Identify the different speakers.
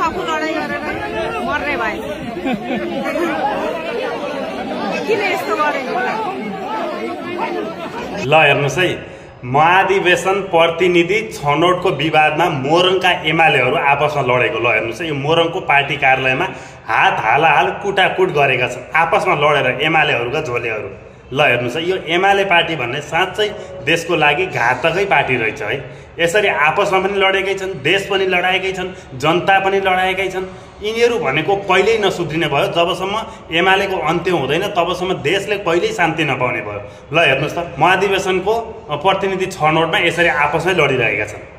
Speaker 1: आफू लडाई गरेर मर्ने भाइ किन यस्तो गरेको
Speaker 2: ल हेर्नुस् है महाधिवेशन प्रतिनिधि छनौटको विवादमा मोरङका एमालेहरू आपसमा लडेको ल हेर्नुस् है यो मोरङको पार्टी कार्यालयमा हात हालाहाल कुटाकुट गरेका छन् आपसमा लडेर एमालेहरूका झोलेहरू ल हेर्नुस् है यो एमाले पार्टी भन्ने साँच्चै देशको लागि घातकै पार्टी रहेछ है यसरी आपसमा पनि लडेकै छन् देश पनि लडाएकै छन् जनता पनि लडाएकै छन् यिनीहरू भनेको कहिल्यै नसुध्रिने भयो जबसम्म एमालेको अन्त्य हुँदैन तबसम्म देशले कहिल्यै शान्ति नपाउने भयो ल हेर्नुस् त महाधिवेशनको प्रतिनिधि छनौटमा यसरी आपसमै लडिरहेका छन्।